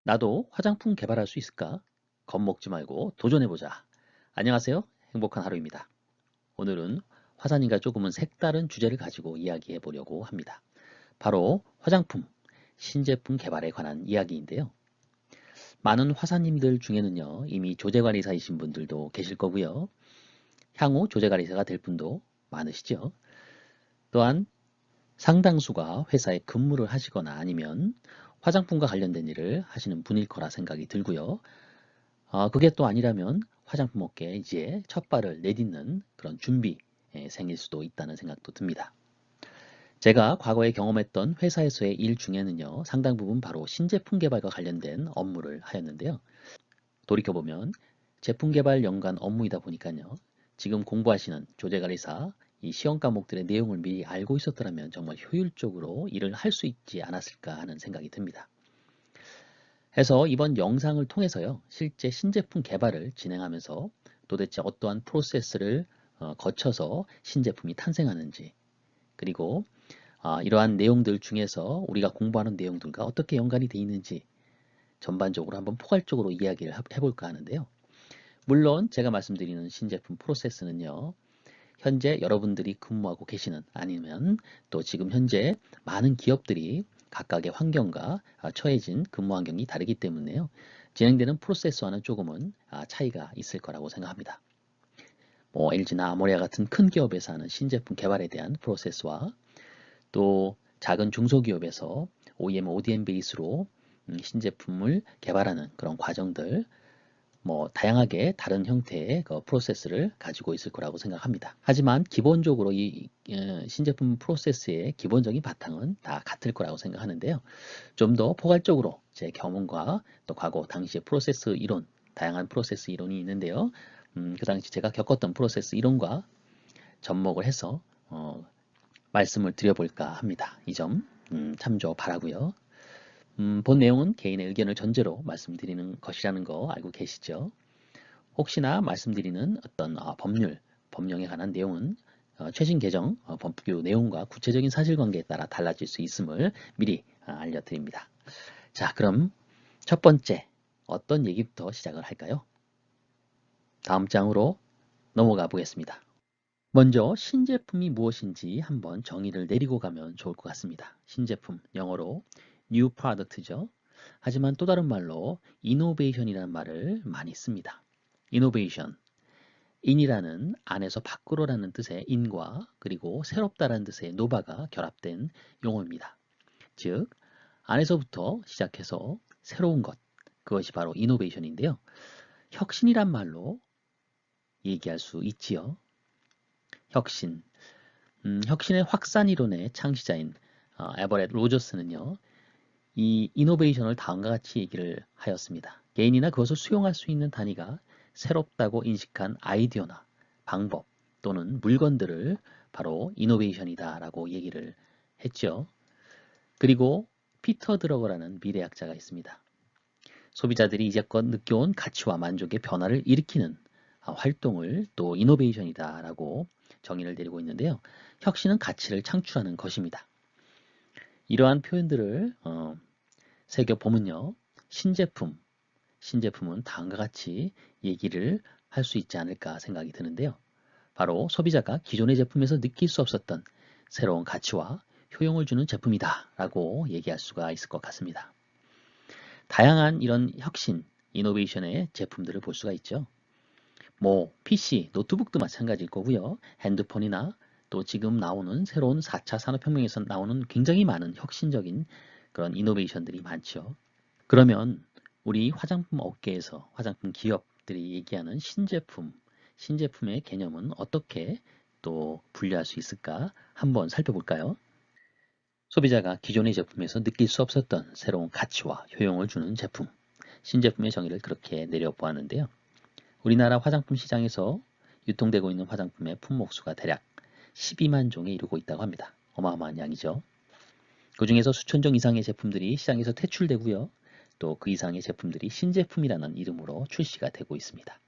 나도 화장품 개발할 수 있을까? 겁먹지 말고 도전해보자. 안녕하세요. 행복한 하루입니다. 오늘은 화사님과 조금은 색다른 주제를 가지고 이야기해 보려고 합니다. 바로 화장품, 신제품 개발에 관한 이야기인데요. 많은 화사님들 중에는요, 이미 조제관리사이신 분들도 계실 거고요. 향후 조제관리사가 될 분도 많으시죠. 또한 상당수가 회사에 근무를 하시거나 아니면 화장품과 관련된 일을 하시는 분일 거라 생각이 들고요. 그게 또 아니라면 화장품 업계에 이제 첫 발을 내딛는 그런 준비 생길 수도 있다는 생각도 듭니다. 제가 과거에 경험했던 회사에서의 일 중에는요, 상당 부분 바로 신제품 개발과 관련된 업무를 하였는데요. 돌이켜보면 제품 개발 연관 업무이다 보니까요, 지금 공부하시는 조제관리사 이 시험 과목들의 내용을 미리 알고 있었더라면 정말 효율적으로 일을 할 수 있지 않았을까 하는 생각이 듭니다. 해서 이번 영상을 통해서요, 실제 신제품 개발을 진행하면서 도대체 어떠한 프로세스를 거쳐서 신제품이 탄생하는지, 그리고 이러한 내용들 중에서 우리가 공부하는 내용들과 어떻게 연관이 되어 있는지 전반적으로 한번 포괄적으로 이야기를 해볼까 하는데요. 물론 제가 말씀드리는 신제품 프로세스는요, 현재 여러분들이 근무하고 계시는 아니면 또 지금 현재 많은 기업들이 각각의 환경과 처해진 근무 환경이 다르기 때문에요. 진행되는 프로세스와는 조금은 차이가 있을 거라고 생각합니다. 뭐 LG나 아모레아 같은 큰 기업에서 하는 신제품 개발에 대한 프로세스와 또 작은 중소기업에서 OEM, ODM 베이스로 신제품을 개발하는 그런 과정들, 뭐 다양하게 다른 형태의 그 프로세스를 가지고 있을 거라고 생각합니다. 하지만 기본적으로 이 신제품 프로세스의 기본적인 바탕은 다 같을 거라고 생각하는데요. 좀 더 포괄적으로 제 경험과 또 과거 당시의 프로세스 이론, 다양한 프로세스 이론이 있는데요. 그 당시 제가 겪었던 프로세스 이론과 접목을 해서 말씀을 드려볼까 합니다. 이 점 참조 바라고요. 본 내용은 개인의 의견을 전제로 말씀드리는 것이라는 거 알고 계시죠? 혹시나 말씀드리는 어떤 법령에 관한 내용은 최신 개정 법규 내용과 구체적인 사실관계에 따라 달라질 수 있음을 미리 알려드립니다. 자, 그럼 첫 번째 어떤 얘기부터 시작을 할까요? 다음 장으로 넘어가 보겠습니다. 먼저 신제품이 무엇인지 한번 정의를 내리고 가면 좋을 것 같습니다. 신제품, 영어로 new product죠. 하지만 또 다른 말로 innovation이라는 말을 많이 씁니다. innovation, in이라는 안에서 밖으로라는 뜻의 in과 그리고 새롭다라는 뜻의 nova가 결합된 용어입니다. 즉, 안에서부터 시작해서 새로운 것, 그것이 바로 innovation인데요. 혁신이란 말로 얘기할 수 있지요. 혁신, 혁신의 확산 이론의 창시자인 에버렛 로저스는요, 이 이노베이션을 다음과 같이 얘기를 하였습니다. 개인이나 그것을 수용할 수 있는 단위가 새롭다고 인식한 아이디어나 방법 또는 물건들을 바로 이노베이션이다라고 얘기를 했죠. 그리고 피터 드러거라는 미래학자가 있습니다. 소비자들이 이제껏 느껴온 가치와 만족의 변화를 일으키는 활동을 또 이노베이션이다라고 정의를 내리고 있는데요. 혁신은 가치를 창출하는 것입니다. 이러한 표현들을 새겨보면요. 신제품은 다음과 같이 얘기를 할 수 있지 않을까 생각이 드는데요. 바로 소비자가 기존의 제품에서 느낄 수 없었던 새로운 가치와 효용을 주는 제품이다 라고 얘기할 수가 있을 것 같습니다. 다양한 이런 혁신, 이노베이션의 제품들을 볼 수가 있죠. 뭐 PC, 노트북도 마찬가지일 거고요. 핸드폰이나 또 지금 나오는 새로운 4차 산업혁명에서 나오는 굉장히 많은 혁신적인 그런 이노베이션들이 많죠. 그러면 우리 화장품 업계에서 화장품 기업들이 얘기하는 신제품의 개념은 어떻게 또 분류할 수 있을까 한번 살펴볼까요? 소비자가 기존의 제품에서 느낄 수 없었던 새로운 가치와 효용을 주는 제품, 신제품의 정의를 그렇게 내려보았는데요. 우리나라 화장품 시장에서 유통되고 있는 화장품의 품목수가 대략 12만 종에 이르고 있다고 합니다. 어마어마한 양이죠. 그 중에서 수천 종 이상의 제품들이 시장에서 퇴출되고요. 또 그 이상의 제품들이 신제품이라는 이름으로 출시가 되고 있습니다.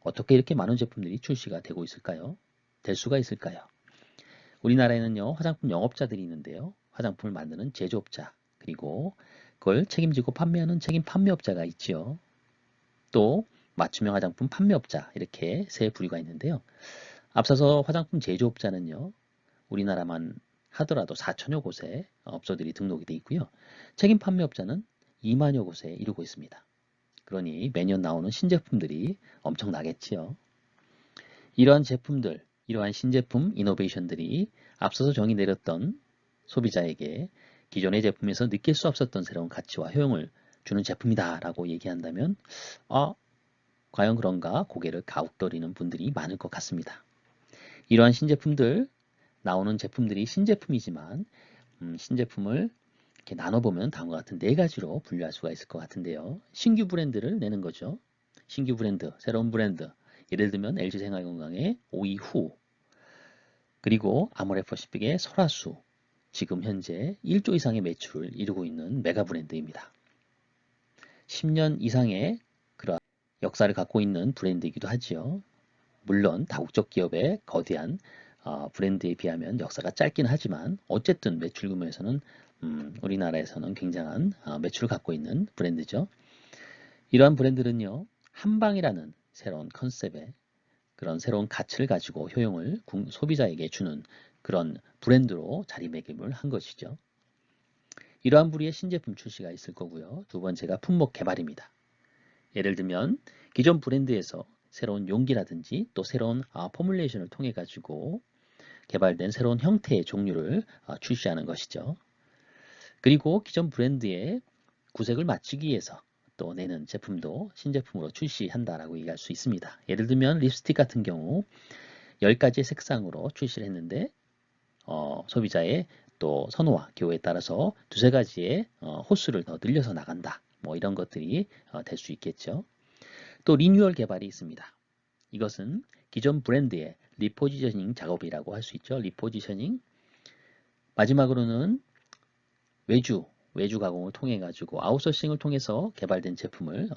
어떻게 이렇게 많은 제품들이 출시가 되고 있을까요? 될 수가 있을까요? 우리나라에는요, 화장품 영업자들이 있는데요. 화장품을 만드는 제조업자, 그리고 그걸 책임지고 판매하는 책임 판매업자가 있지요. 또 맞춤형 화장품 판매업자 이렇게 세 부류가 있는데요. 앞서서 화장품 제조업자는요. 우리나라만 하더라도 4천여 곳에 업소들이 등록이 돼 있고요. 책임 판매업자는 2만여 곳에 이르고 있습니다. 그러니 매년 나오는 신제품들이 엄청나겠지요. 이러한 제품들, 이러한 신제품 이노베이션들이 앞서서 정의 내렸던 소비자에게 기존의 제품에서 느낄 수 없었던 새로운 가치와 효용을 주는 제품이다 라고 얘기한다면 과연 그런가 고개를 가웃거리는 분들이 많을 것 같습니다. 이러한 신제품들, 나오는 제품들이 신제품이지만 신제품을 이렇게 나눠보면 다음과 같은 네 가지로 분류할 수가 있을 것 같은데요. 신규 브랜드를 내는 거죠. 신규 브랜드, 새로운 브랜드. 예를 들면 LG생활건강의 오이후, 그리고 아모레퍼시픽의 설화수, 지금 현재 1조 이상의 매출을 이루고 있는 메가 브랜드입니다. 10년 이상의 그러한 역사를 갖고 있는 브랜드이기도 하지요. 물론 다국적 기업의 거대한 브랜드에 비하면 역사가 짧긴 하지만 어쨌든 매출 규모에서는 우리나라에서는 굉장한 매출을 갖고 있는 브랜드죠. 이러한 브랜드는요. 한방이라는 새로운 컨셉의 그런 새로운 가치를 가지고 효용을 소비자에게 주는 그런 브랜드로 자리매김을 한 것이죠. 이러한 부류의 신제품 출시가 있을 거고요. 두 번째가 품목 개발입니다. 예를 들면 기존 브랜드에서 새로운 용기라든지 또 새로운 포뮬레이션을 통해 가지고 개발된 새로운 형태의 종류를 출시하는 것이죠. 그리고 기존 브랜드의 구색을 맞추기 위해서 또 내는 제품도 신제품으로 출시한다라고 얘기할 수 있습니다. 예를 들면 립스틱 같은 경우 10가지의 색상으로 출시를 했는데 소비자의 또 선호와 기호에 따라서 두세 가지의 호수를 더 늘려서 나간다. 뭐 이런 것들이 될 수 있겠죠. 또 리뉴얼 개발이 있습니다. 이것은 기존 브랜드의 리포지셔닝 작업이라고 할 수 있죠. 리포지셔닝. 마지막으로는 외주 가공을 통해 가지고 아웃소싱을 통해서 개발된 제품을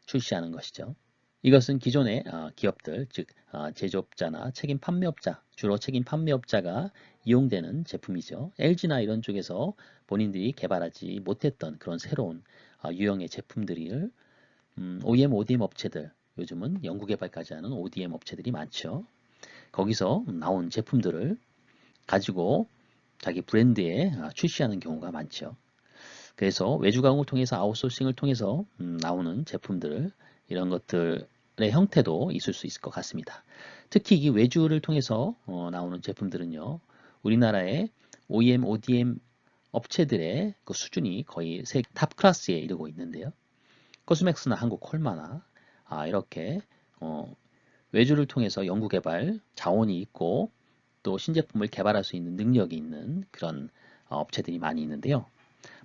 출시하는 것이죠. 이것은 기존의 기업들, 즉 제조업자나 책임 판매업자, 주로 책임 판매업자가 이용되는 제품이죠. LG나 이런 쪽에서 본인들이 개발하지 못했던 그런 새로운 유형의 제품들을 OEM, ODM 업체들, 요즘은 연구개발까지 하는 ODM 업체들이 많죠. 거기서 나온 제품들을 가지고 자기 브랜드에 출시하는 경우가 많죠. 그래서 외주 가공을 통해서 아웃소싱을 통해서 나오는 제품들 이런 것들의 형태도 있을 수 있을 것 같습니다. 특히 이 외주를 통해서 나오는 제품들은요. 우리나라의 OEM, ODM 업체들의 그 수준이 거의 탑 클래스에 이르고 있는데요. 코스맥스나 한국 콜마나 이렇게 외주를 통해서 연구개발 자원이 있고 또 신제품을 개발할 수 있는 능력이 있는 그런 업체들이 많이 있는데요.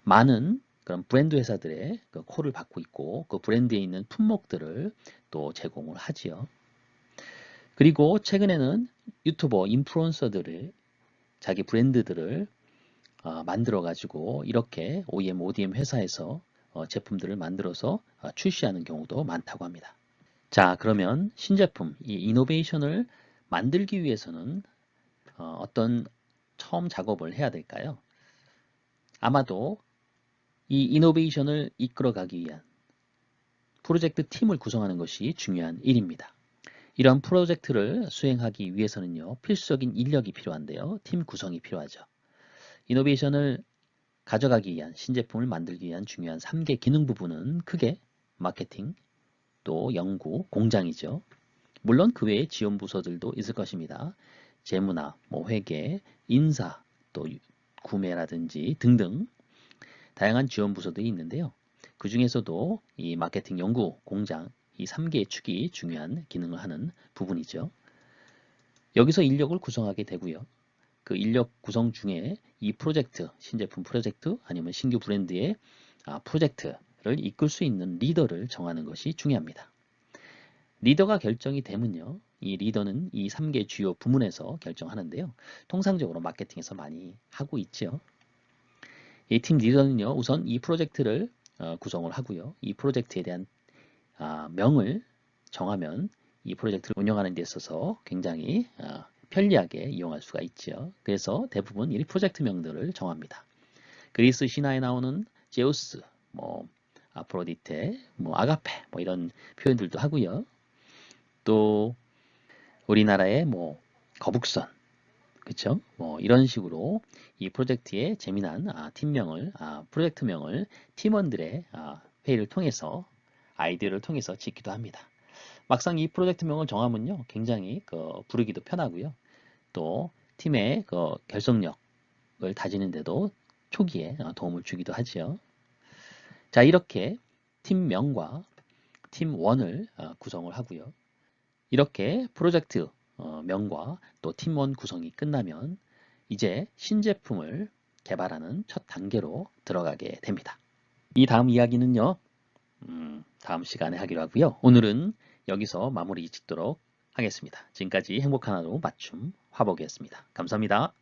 많은 그런 브랜드 회사들의 그 콜을 받고 있고 그 브랜드에 있는 품목들을 또 제공을 하지요. 그리고 최근에는 유튜버 인플루언서들을 자기 브랜드들을 만들어 가지고 이렇게 OEM, ODM 회사에서 제품들을 만들어서 출시하는 경우도 많다고 합니다. 자, 그러면 신제품, 이 이노베이션을 만들기 위해서는 어떤 처음 작업을 해야 될까요? 아마도 이 이노베이션을 이끌어가기 위한 프로젝트 팀을 구성하는 것이 중요한 일입니다. 이런 프로젝트를 수행하기 위해서는요, 필수적인 인력이 필요한데요, 팀 구성이 필요하죠. 이노베이션을 가져가기 위한 신제품을 만들기 위한 중요한 3개 기능 부분은 크게 마케팅, 또 연구, 공장이죠. 물론 그 외에 지원 부서들도 있을 것입니다. 재무나 회계, 인사, 또 구매라든지 등등 다양한 지원 부서들이 있는데요. 그 중에서도 이 마케팅, 연구, 공장 이 3개의 축이 중요한 기능을 하는 부분이죠. 여기서 인력을 구성하게 되고요. 그 인력 구성 중에 이 프로젝트, 신제품 프로젝트 아니면 신규 브랜드의 프로젝트를 이끌 수 있는 리더를 정하는 것이 중요합니다. 리더가 결정이 되면요. 이 리더는 이 3개 주요 부문에서 결정하는데요. 통상적으로 마케팅에서 많이 하고 있죠. 이 팀 리더는요. 우선 이 프로젝트를 구성을 하고요. 이 프로젝트에 대한 명을 정하면 이 프로젝트를 운영하는 데 있어서 굉장히 편리하게 이용할 수가 있죠. 그래서 대부분 이 프로젝트 명들을 정합니다. 그리스 신화에 나오는 제우스, 뭐 아프로디테, 뭐 아가페, 뭐 이런 표현들도 하고요. 또 우리나라의 뭐 거북선, 그쵸? 뭐 이런 식으로 이 프로젝트의 재미난 팀명을, 프로젝트명을 팀원들의 회의를 통해서 아이디어를 통해서 짓기도 합니다. 막상 이 프로젝트명을 정하면요, 굉장히 부르기도 편하고요. 또 팀의 결속력을 다지는데도 초기에 도움을 주기도 하지요. 자, 이렇게 팀명과 팀원을 구성을 하고요. 이렇게 프로젝트 명과 또 팀원 구성이 끝나면 이제 신제품을 개발하는 첫 단계로 들어가게 됩니다. 이 다음 이야기는요, 다음 시간에 하기로 하고요. 오늘은 여기서 마무리 짓도록 하겠습니다. 지금까지 행복한 하루 맞춤 화복이었습니다. 감사합니다.